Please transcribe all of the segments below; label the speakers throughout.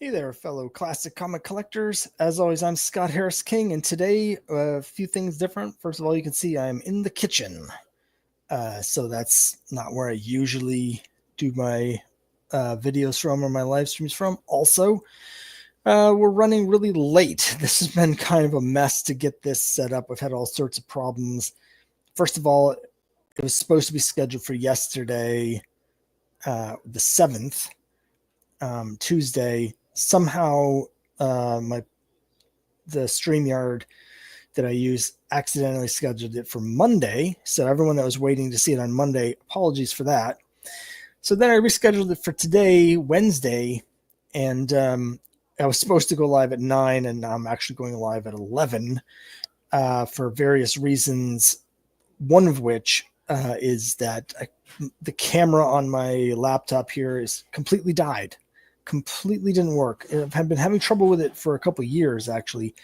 Speaker 1: Hey there, fellow classic comic collectors. As always, I'm Scott Harris King, and today a few things different. First of all, you can see I'm in the kitchen. So that's not where I usually do my videos from or my live streams from. Also, we're running really late. This has been kind of a mess to get this set up. I've had all sorts of problems. First of all, it was supposed to be scheduled for yesterday, the 7th, Tuesday. Somehow, the StreamYard that I use accidentally scheduled it for Monday. So everyone that was waiting to see it on Monday, apologies for that. So then I rescheduled it for today, Wednesday, and I was supposed to go live at 9, and I'm actually going live at 11 for various reasons. One of which is that the camera on my laptop here is completely died. Completely didn't work. I've been having trouble with it for a couple of years, actually,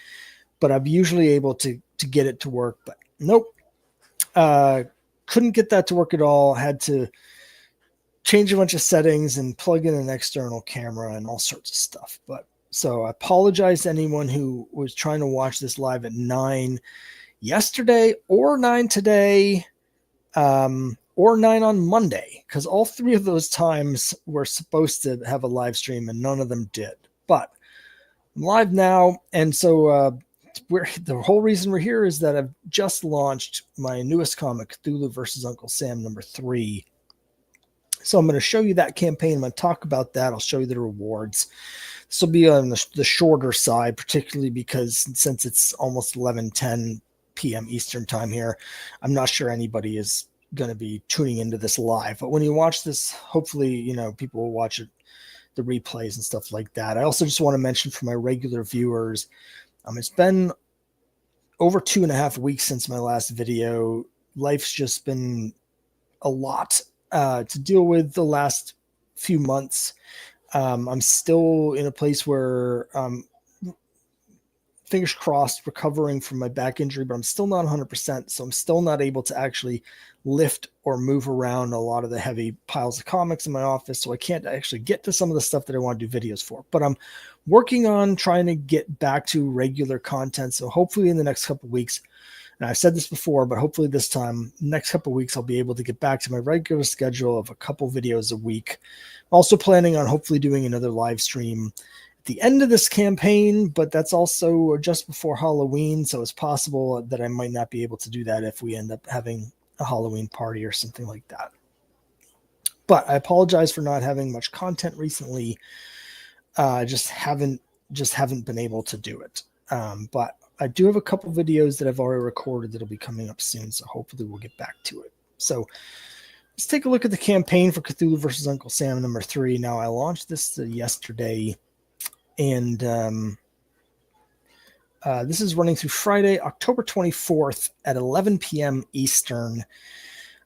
Speaker 1: but I'm usually able to get it to work. But nope, couldn't get that to work at all. Had to change a bunch of settings and plug in an external camera and all sorts of stuff. But so I apologize to anyone who was trying to watch this live at 9 yesterday or 9 today. Or 9 on Monday, because all three of those times were supposed to have a live stream and none of them did. But I'm live now, and so the whole reason we're here is that I've just launched my newest comic, Cthulhu versus Uncle Sam #3. So I'm going to show you that campaign. I'm going to talk about that. I'll show you the rewards. This will be on the shorter side, particularly because since it's almost 11:10 p.m. Eastern time here, I'm not sure anybody is going to be tuning into this live. But when you watch this, hopefully, people will watch it, the replays and stuff like that. I also just want to mention for my regular viewers, it's been over 2.5 weeks since my last video. Life's just been a lot to deal with the last few months. I'm still in a place where fingers crossed, recovering from my back injury, but I'm still not 100%. So I'm still not able to actually lift or move around a lot of the heavy piles of comics in my office. So I can't actually get to some of the stuff that I want to do videos for, but I'm working on trying to get back to regular content. So hopefully in the next couple of weeks, and I've said this before, but hopefully this time, next couple of weeks, I'll be able to get back to my regular schedule of a couple videos a week. I'm also planning on hopefully doing another live stream the end of this campaign, but that's also just before Halloween, so it's possible that I might not be able to do that if we end up having a Halloween party or something like that. But I apologize for not having much content recently. Just haven't been able to do it. But I do have a couple videos that I've already recorded that'll be coming up soon, so hopefully we'll get back to it. So let's take a look at the campaign for Cthulhu versus Uncle Sam #3. Now, I launched this yesterday, and this is running through Friday, October 24th at 11 p.m. Eastern.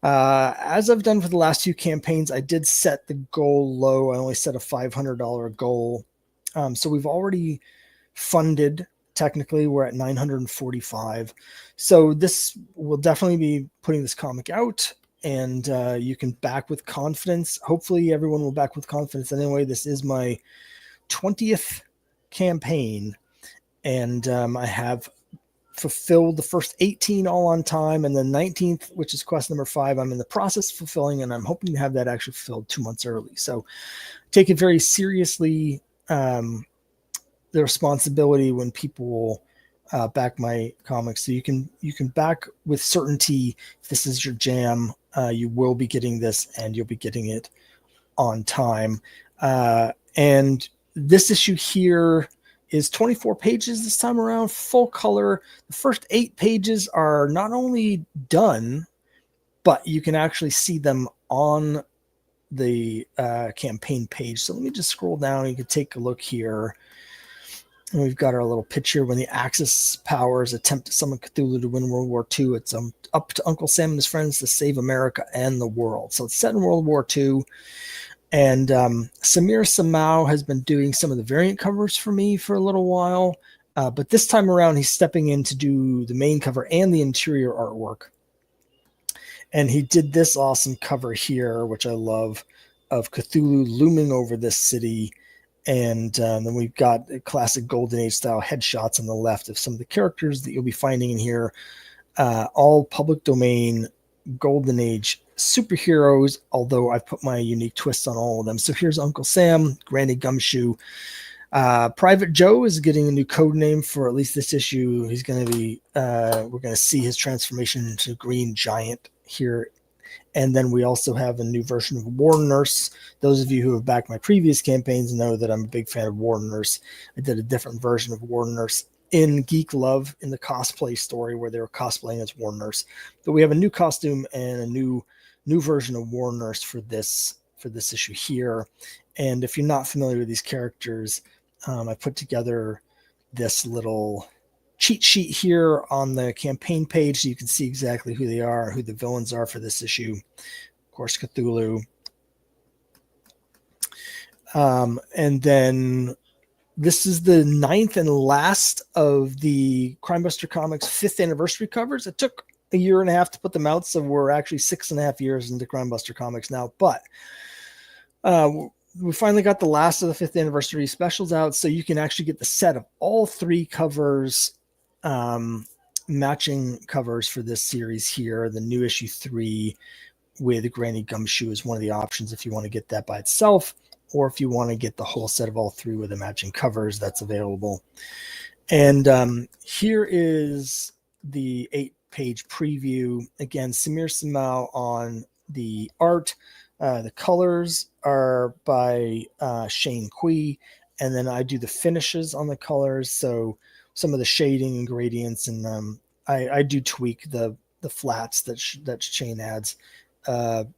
Speaker 1: As I've done for the last few campaigns, I did set the goal low. I only set a $500 goal. So we've already funded, technically, we're at 945. So this will definitely be putting this comic out, and you can back with confidence. Hopefully everyone will back with confidence anyway. This is my 20th campaign, and I have fulfilled the first 18 all on time, and the 19th, which is quest number 5, I'm in the process of fulfilling, and I'm hoping to have that actually fulfilled 2 months early. So take it very seriously, the responsibility when people back my comics. So you can back with certainty. If this is your jam, you will be getting this, and you'll be getting it on time. And this issue here is 24 pages this time around, full color. The first 8 pages are not only done, but you can actually see them on the campaign page. So let me just scroll down. You can take a look here. And we've got our little picture: when the Axis powers attempt to summon Cthulhu to win World War II, it's up to Uncle Sam and his friends to save America and the world. So it's set in World War II. And Samir Samau has been doing some of the variant covers for me for a little while. But this time around, he's stepping in to do the main cover and the interior artwork. And he did this awesome cover here, which I love, of Cthulhu looming over this city. And then we've got classic Golden Age style headshots on the left of some of the characters that you'll be finding in here. All public domain Golden Age superheroes, although I've put my unique twists on all of them. So here's Uncle Sam, Granny Gumshoe. Private Joe is getting a new code name for at least this issue. He's going to be, we're going to see his transformation into Green Giant here. And then we also have a new version of War Nurse. Those of you who have backed my previous campaigns know that I'm a big fan of War Nurse. I did a different version of War Nurse in Geek Love in the cosplay story where they were cosplaying as War Nurse. But we have a new costume and a new version of War Nurse for this issue here. And if you're not familiar with these characters, I put together this little cheat sheet here on the campaign page so you can see exactly who they are, who the villains are for this issue. Of course, Cthulhu. And then this is the 9th and last of the Crimebuster Comics 5th anniversary covers. It took a year and a half to put them out, so we're actually 6.5 years into Crimebuster Comics now. But we finally got the last of the 5th anniversary specials out, so you can actually get the set of all 3 covers, matching covers for this series here. The new issue 3 with Granny Gumshoe is one of the options if you want to get that by itself, or if you want to get the whole set of all 3 with the matching covers, that's available. And here is the 8-page preview. Again, Samir Samau on the art. The colors are by Shane Kui, and then I do the finishes on the colors. So some of the shading and gradients, and I do tweak the flats that Shane adds.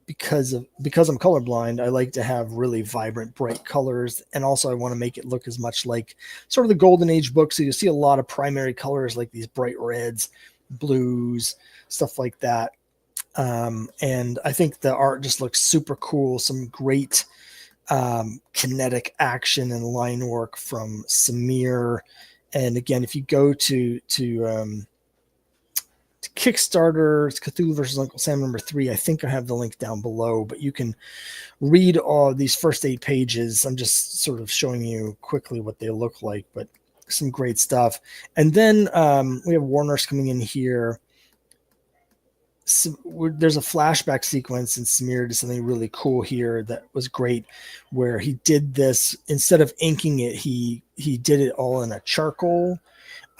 Speaker 1: Because I'm colorblind, I like to have really vibrant, bright colors, and also I want to make it look as much like sort of the Golden Age book. So you see a lot of primary colors like these bright reds, blues, stuff like that. And I think the art just looks super cool. Some great kinetic action and line work from Samir. And again, if you go to Kickstarter, it's Cthulhu versus Uncle Sam #3. I think I have the link down below, but you can read all these first 8 pages. I'm just sort of showing you quickly what they look like, but some great stuff. And then we have War Nurse coming in here. So there's a flashback sequence, and Samir did something really cool here that was great, where he did this instead of inking it, he did it all in a charcoal.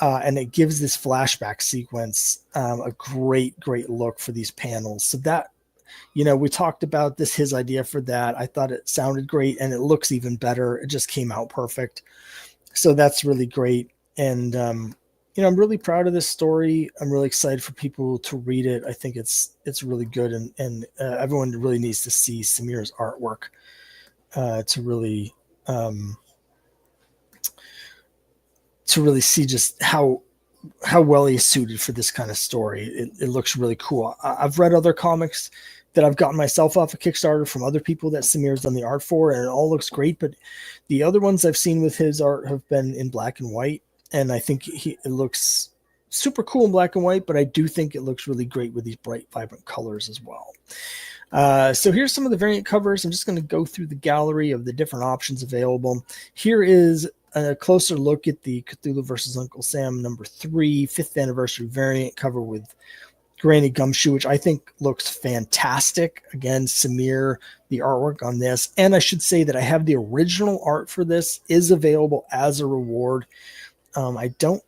Speaker 1: And it gives this flashback sequence a great look for these panels. So that, we talked about this, his idea for that. I thought it sounded great, and it looks even better. It just came out perfect. So that's really great. And, I'm really proud of this story. I'm really excited for people to read it. I think it's really good. And everyone really needs to see Samir's artwork to really see just how well he's suited for this kind of story. It looks really cool. I've read other comics that I've gotten myself off of Kickstarter from other people that Samir's done the art for, and it all looks great. But the other ones I've seen with his art have been in black and white, and I think it looks super cool in black and white, but I do think it looks really great with these bright, vibrant colors as well. So here's some of the variant covers. I'm just going to go through the gallery of the different options available. Here is a closer look at the Cthulhu versus Uncle Sam #3 5th anniversary variant cover with Granny Gumshoe, which I think looks fantastic. Again, Samir, the artwork on this. And I should say that I have the original art for this is available as a reward. I don't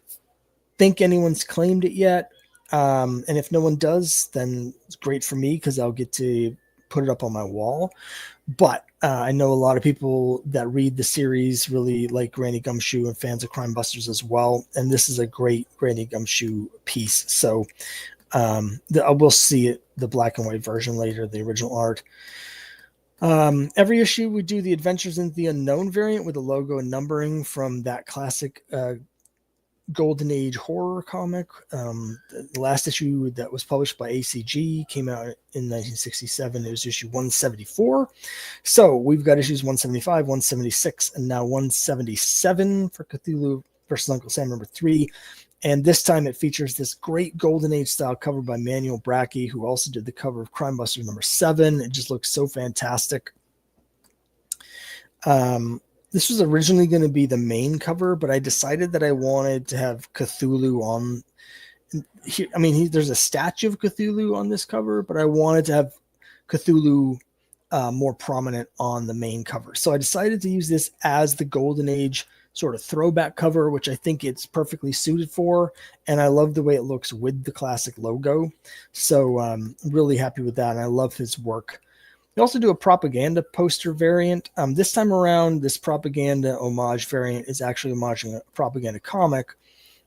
Speaker 1: think anyone's claimed it yet. And if no one does, then it's great for me because I'll get to put it up on my wall. But I know a lot of people that read the series really like Granny Gumshoe and fans of Crime Busters as well. And this is a great Granny Gumshoe piece. So we'll see it, the black and white version later, the original art. Every issue we do the Adventures into the Unknown variant with the logo and numbering from that classic Golden Age horror comic. The last issue that was published by ACG came out in 1967. It was issue 174. So we've got issues 175, 176, and now 177 for Cthulhu versus Uncle Sam #3. And this time it features this great Golden Age style cover by Manuel Bracchi, who also did the cover of Crime Busters #7. It just looks so fantastic. this was originally going to be the main cover, but I decided that I wanted to have Cthulhu on here. I mean, there's a statue of Cthulhu on this cover, but I wanted to have Cthulhu more prominent on the main cover. So I decided to use this as the Golden Age sort of throwback cover, which I think it's perfectly suited for. And I love the way it looks with the classic logo. So I'm really happy with that. And I love his work. We also do a propaganda poster variant. This time around, this propaganda homage variant is actually homaging a propaganda comic,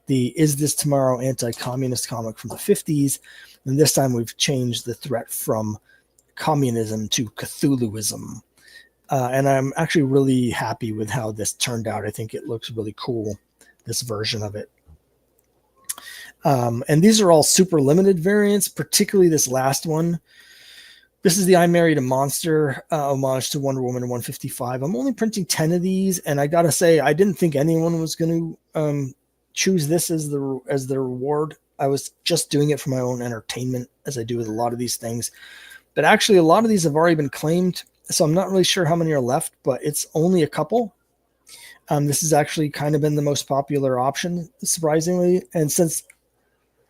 Speaker 1: the Is This Tomorrow anti-communist comic from the 50s. And this time we've changed the threat from communism to Cthulhuism. And I'm actually really happy with how this turned out. I think it looks really cool, this version of it. And these are all super limited variants, particularly this last one. This is the I Married a Monster homage to Wonder Woman 155. I'm only printing 10 of these, and I gotta say, I didn't think anyone was going to choose this as the reward. I was just doing it for my own entertainment, as I do with a lot of these things. But actually, a lot of these have already been claimed, so I'm not really sure how many are left, but it's only a couple. This has actually kind of been the most popular option, surprisingly. And since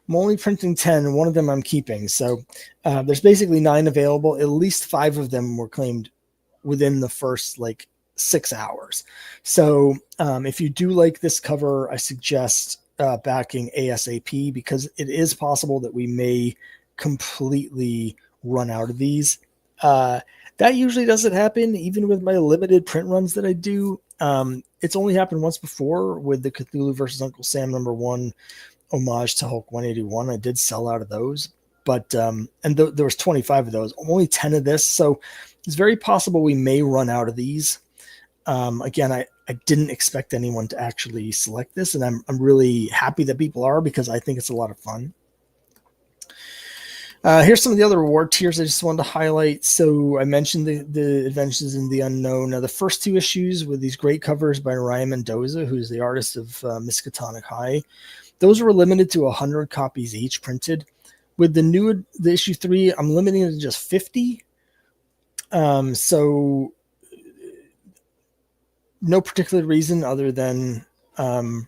Speaker 1: I'm only printing 10, one of them I'm keeping. So there's basically 9 available. At least 5 of them were claimed within the first 6 hours. So if you do like this cover, I suggest backing ASAP, because it is possible that we may completely run out of these. That usually doesn't happen, even with my limited print runs that I do. It's only happened once before with the Cthulhu versus Uncle Sam #1 homage to Hulk 181. I did sell out of those, but there was 25 of those, only 10 of this. So it's very possible we may run out of these. Again, I didn't expect anyone to actually select this, and I'm really happy that people are, because I think it's a lot of fun. Here's some of the other reward tiers I just wanted to highlight. So I mentioned the Adventures in the Unknown. Now, the first 2 issues with these great covers by Ryan Mendoza, who's the artist of Miskatonic High, those were limited to 100 copies each printed. With the issue 3, I'm limiting it to just 50. So no particular reason other than I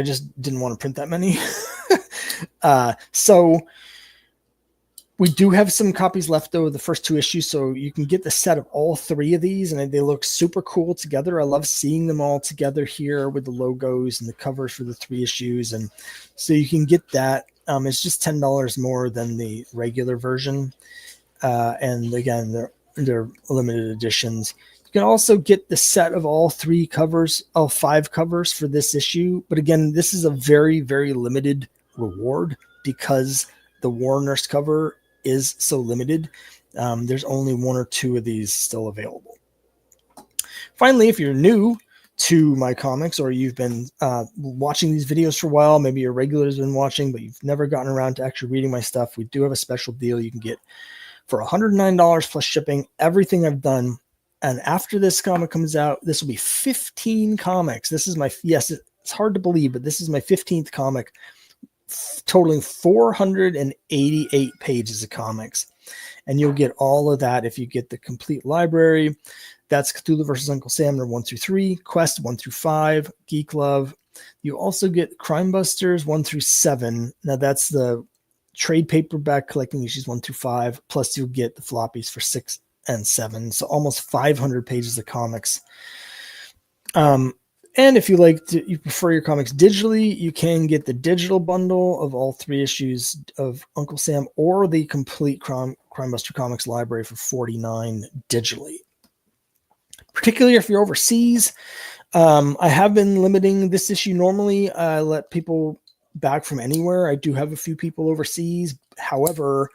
Speaker 1: just didn't want to print that many. So we do have some copies left, though, of the first 2 issues, so you can get the set of all 3 of these, and they look super cool together. I love seeing them all together here with the logos and the covers for the 3 issues, and so you can get that. It's just $10 more than the regular version, and again, they're limited editions. You can also get the set of all 3 covers, all 5 covers for this issue, but again, this is a very, very limited reward because the War Nurse cover is so limited. There's only 1 or 2 of these still available. Finally, if you're new to my comics, or you've been watching these videos for a while, maybe your regulars have been watching, but you've never gotten around to actually reading my stuff, we do have a special deal. You can get for $109 plus shipping everything I've done. And after this comic comes out, this will be 15 comics. This is my, yes, it's hard to believe, but this is my 15th comic, totaling 488 pages of comics. And you'll get all of that if you get the complete library. That's Cthulhu versus Uncle Sam #1 through 3, Quest 1 through 5, Geek Love. You also get Crime Busters 1 through 7. Now that's the trade paperback collecting issues 1 through 5. Plus you'll get the floppies for 6 and 7. So almost 500 pages of comics. And if you prefer your comics digitally, you can get the digital bundle of all 3 issues of Uncle Sam, or the complete Crime Buster Comics library for $49 digitally. Particularly if you're overseas, I have been limiting this issue. Normally, I let people back from anywhere. I do have a few people overseas. However,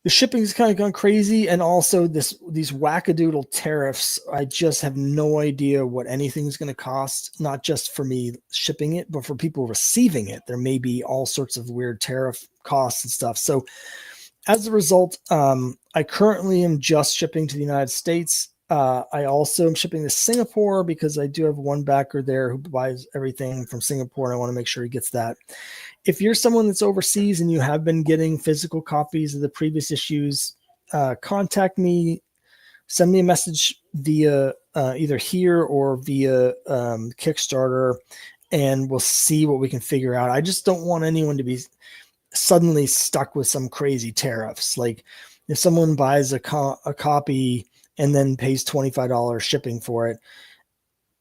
Speaker 1: the shipping's kind of gone crazy, and also these wackadoodle tariffs. I just have no idea what anything's going to cost, not just for me shipping it, but for people receiving it. There may be all sorts of weird tariff costs and stuff. So as a result, I currently am just shipping to the United States. I also am shipping to Singapore because I do have one backer there who buys everything from Singapore, and I want to make sure he gets that. If you're someone that's overseas and you have been getting physical copies of the previous issues, contact me, send me a message via either here or via Kickstarter, and we'll see what we can figure out. I just don't want anyone to be suddenly stuck with some crazy tariffs. Like if someone buys a copy and then pays $25 shipping for it,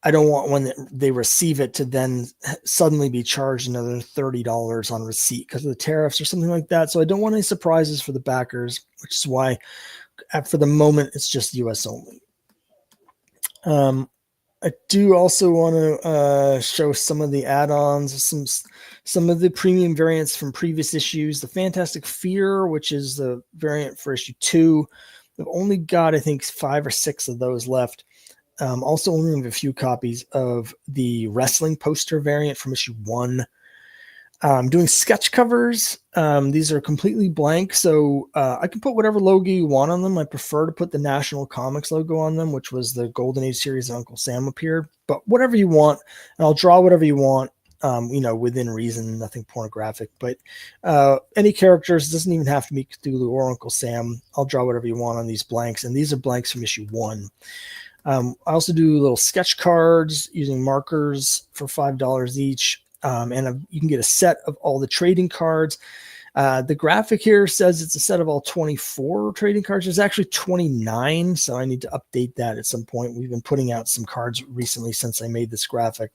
Speaker 1: I don't want when they receive it to then suddenly be charged another $30 on receipt because of the tariffs or something like that. So I don't want any surprises for the backers, which is why for the moment it's just US only. I do also want to show some of the add-ons, some of the premium variants from previous issues. The Fantastic Fear, which is the variant for issue 2. I've only got, I think, 5 or 6 of those left. Also only have a few copies of the wrestling poster variant from issue 1. Doing sketch covers. These are completely blank, so I can put whatever logo you want on them. I prefer to put the National Comics logo on them, which was the Golden Age series that Uncle Sam appeared. But whatever you want, and I'll draw whatever you want, within reason, nothing pornographic. But any characters, it doesn't even have to be Cthulhu or Uncle Sam. I'll draw whatever you want on these blanks, and these are blanks from issue 1. I also do little sketch cards using markers for $5 each. And you can get a set of all the trading cards. The graphic here says it's a set of all 24 trading cards. There's actually 29, so I need to update that at some point. We've been putting out some cards recently since I made this graphic.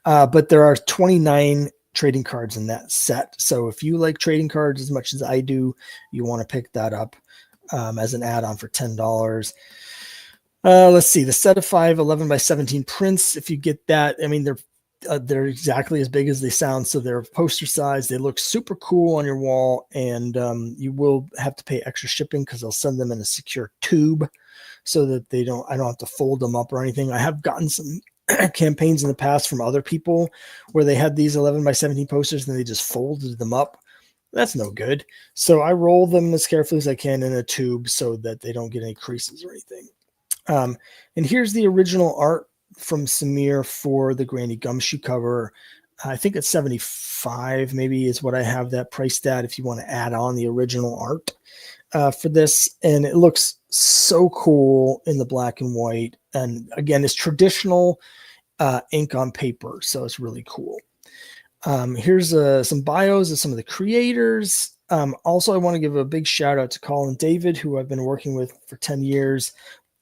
Speaker 1: But there are 29 trading cards in that set. So if you like trading cards as much as I do, you want to pick that up as an add-on for $10. Let's see, the set of 5 11 by 17 prints. If you get that, I mean, they're exactly as big as they sound. So they're poster size. They look super cool on your wall, and you will have to pay extra shipping because they'll send them in a secure tube so that I don't have to fold them up or anything. I have gotten some campaigns in the past from other people where they had these 11 by 17 posters and they just folded them up. That's no good. So I roll them as carefully as I can in a tube so that they don't get any creases or anything. And here's the original art from Samir for the Granny Gumshoe cover. I think it's $75 maybe is what I have that priced at if you want to add on the original art for this. And it looks so cool in the black and white. And again, it's traditional ink on paper. So it's really cool. Here's some bios of some of the creators. Also, I want to give a big shout out to Colin David, who I've been working with for 10 years,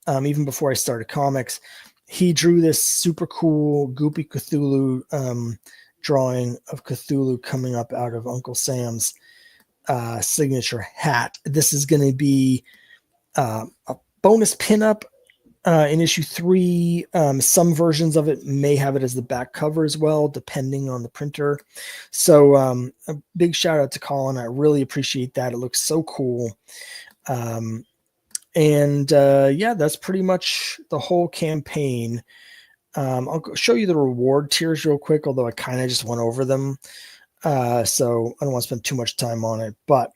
Speaker 1: even before I started comics. He drew this super cool Goopy Cthulhu drawing of Cthulhu coming up out of Uncle Sam's signature hat. This is going to be a bonus pinup in issue 3. Some versions of it may have it as the back cover as well, depending on the printer. So a big shout out to Colin. I really appreciate that. It looks so cool. Yeah, that's pretty much the whole campaign. I'll show you the reward tiers real quick, although I kind of just went over them. So I don't want to spend too much time on it, but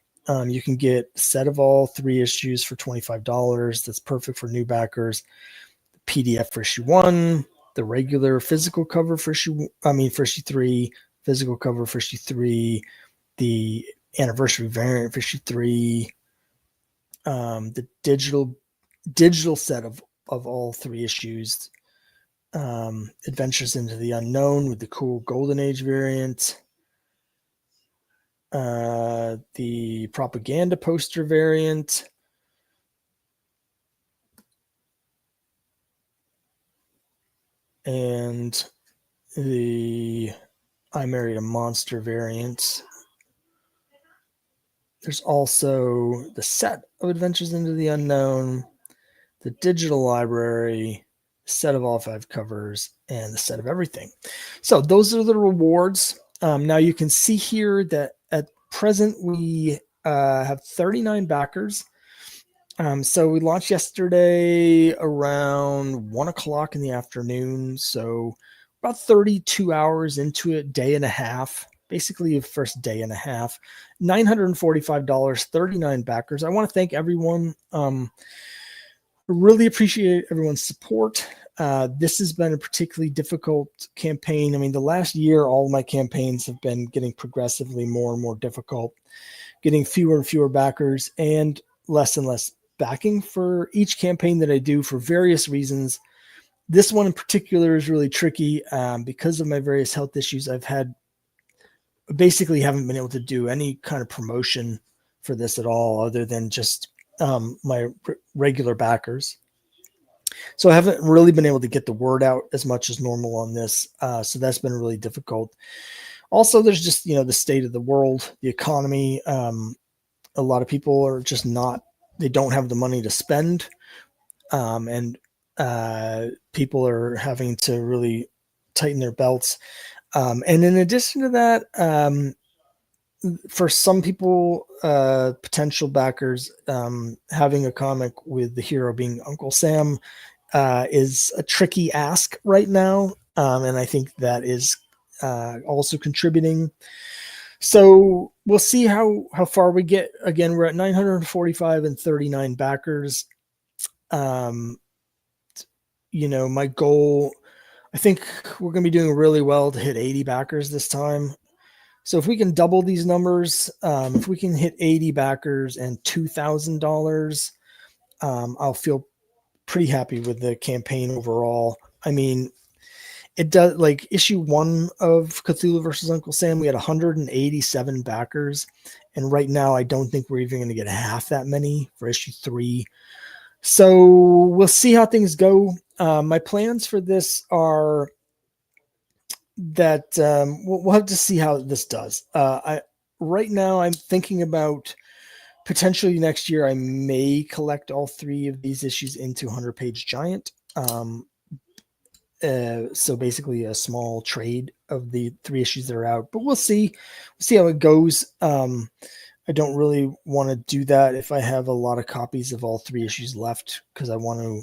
Speaker 1: you can get a set of all 3 issues for $25. That's perfect for new backers. The PDF for issue 1, the regular physical cover for issue 3, physical cover for issue 3, the anniversary variant for issue 3, the digital set of all 3 issues, Adventures into the Unknown with the cool Golden Age variant, the propaganda poster variant, and the I Married a Monster variant. There's also the set of Adventures into the Unknown, the digital library, set of all 5 covers, and the set of everything. So those are the rewards. Now you can see here that at present we have 39 backers. So we launched yesterday around 1 o'clock in the afternoon. So about 32 hours into it, day and a half, basically the first day and a half, $945, 39 backers. I want to thank everyone. Really appreciate everyone's support. This has been a particularly difficult campaign. I mean, the last year, all of my campaigns have been getting progressively more and more difficult, getting fewer and fewer backers and less backing for each campaign that I do for various reasons. This one in particular is really tricky because of my various health issues. I've had basically haven't been able to do any kind of promotion for this at all other than just my regular backers. So I haven't really been able to get the word out as much as normal on this. So that's been really difficult. Also, there's just, the state of the world, the economy. A lot of people are just they don't have the money to spend. And people are having to really tighten their belts. And in addition to that, for some people, potential backers, having a comic with the hero being Uncle Sam is a tricky ask right now. And I think that is also contributing. So we'll see how far we get. Again, we're at 945 and 39 backers. My goal, I think we're going to be doing really well to hit 80 backers this time. So if we can double these numbers, if we can hit 80 backers and $2,000, I'll feel pretty happy with the campaign overall. I mean, it does, like issue 1 of Cthulhu versus Uncle Sam, we had 187 backers. And right now, I don't think we're even going to get half that many for issue 3. So we'll see how things go. My plans for this are that we'll have to see how this does. Right now, I'm thinking about potentially next year, I may collect all 3 of these issues into 100-page giant. So basically a small trade of the 3 issues that are out, but we'll see how it goes. I don't really want to do that if I have a lot of copies of all 3 issues left, because I want to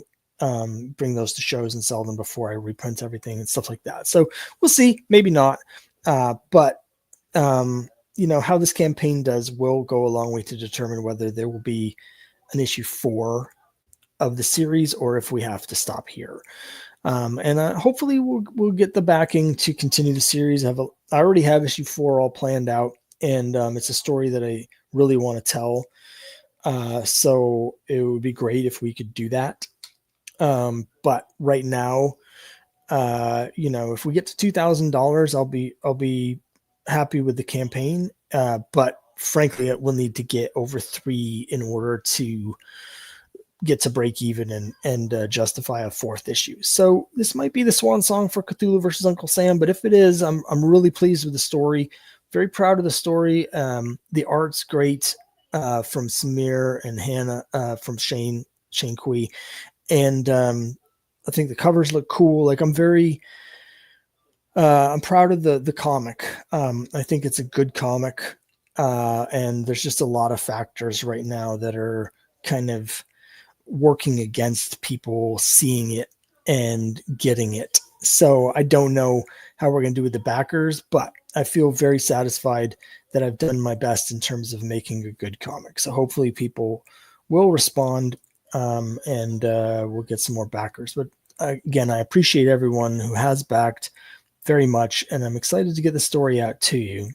Speaker 1: bring those to shows and sell them before I reprint everything and stuff like that. So we'll see, maybe not. But how this campaign does will go a long way to determine whether there will be an issue 4 of the series or if we have to stop here. And hopefully we'll get the backing to continue the series. I already have issue 4 all planned out, and it's a story that I really want to tell. So it would be great if we could do that. But right now, if we get to $2,000, I'll be happy with the campaign. But frankly, it will need to get over 3 in order to get to break even and justify a 4th issue. So this might be the swan song for Cthulhu versus Uncle Sam, but if it is, I'm really pleased with the story. Very proud of the story. The art's great from Samir and Hannah, from Shane Kui. And I think the covers look cool. Like I'm proud of the comic. I think it's a good comic. And there's just a lot of factors right now that are kind of working against people seeing it and getting it. So I don't know how we're going to do with the backers, but I feel very satisfied that I've done my best in terms of making a good comic. So hopefully people will respond and we'll get some more backers. But again, I appreciate everyone who has backed very much, and I'm excited to get the story out to you.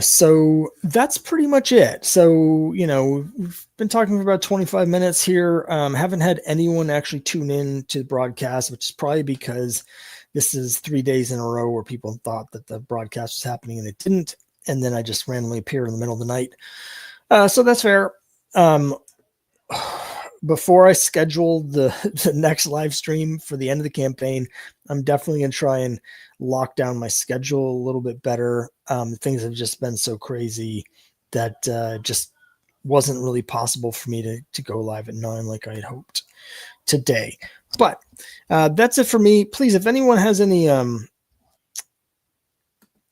Speaker 1: So that's pretty much it. So, we've been talking for about 25 minutes here. Haven't had anyone actually tune in to the broadcast, which is probably because this is 3 days in a row where people thought that the broadcast was happening and it didn't. And then I just randomly appeared in the middle of the night. So that's fair. Before I schedule the next live stream for the end of the campaign, I'm definitely going to try and lock down my schedule a little bit better. Things have just been so crazy that just wasn't really possible for me to go live at 9 like I had hoped today. But that's it for me. Please, if anyone has any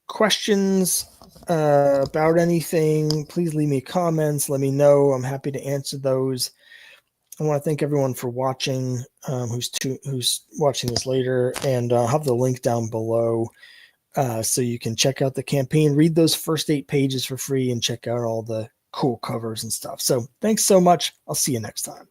Speaker 1: questions about anything, please leave me comments. Let me know. I'm happy to answer those. I want to thank everyone for watching, who's watching this later, and I'll have the link down below so you can check out the campaign, read those first 8 pages for free, and check out all the cool covers and stuff. So thanks so much. I'll see you next time.